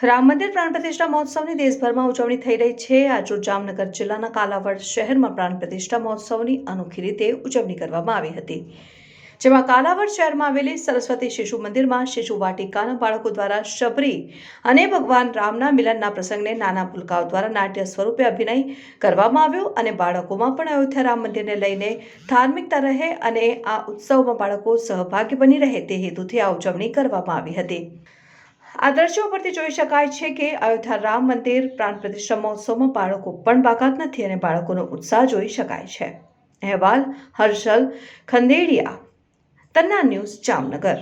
રામ મંદિર પ્રાણ પ્રતિષ્ઠા મહોત્સવની દેશભરમાં ઉજવણી થઈ રહી છે। આજરોજ જામનગર જિલ્લાના કાલાવડ શહેરમાં પ્રાણ પ્રતિષ્ઠા મહોત્સવની અનોખી રીતે ઉજવણી કરવામાં આવી હતી, જેમાં કાલાવડ શહેરમાં આવેલી સરસ્વતી શિશુ મંદિરમાં શિશુ વાટિકાના બાળકો દ્વારા શબરી અને ભગવાન રામના મિલનના પ્રસંગને નાના ભૂલકાઓ દ્વારા નાટ્ય સ્વરૂપે અભિનય કરવામાં આવ્યો અને બાળકોમાં પણ અયોધ્યા રામ મંદિરને લઈને ધાર્મિકતા રહે અને આ ઉત્સવમાં બાળકો સહભાગી બની રહે તે હેતુથી આ ઉજવણી કરવામાં આવી હતી। આ દ્રશ્યો પરથી જોઈ શકાય છે કે અયોધ્યા રામ મંદિર પ્રાણ પ્રતિષ્ઠા મહોત્સવમાં બાળકો પણ બાકાત નથી અને બાળકોનો ઉત્સાહ જોઈ શકાય છે। અહેવાલ હર્ષલ ખંડેરિયા, તન્ના ન્યૂઝ, જામનગર।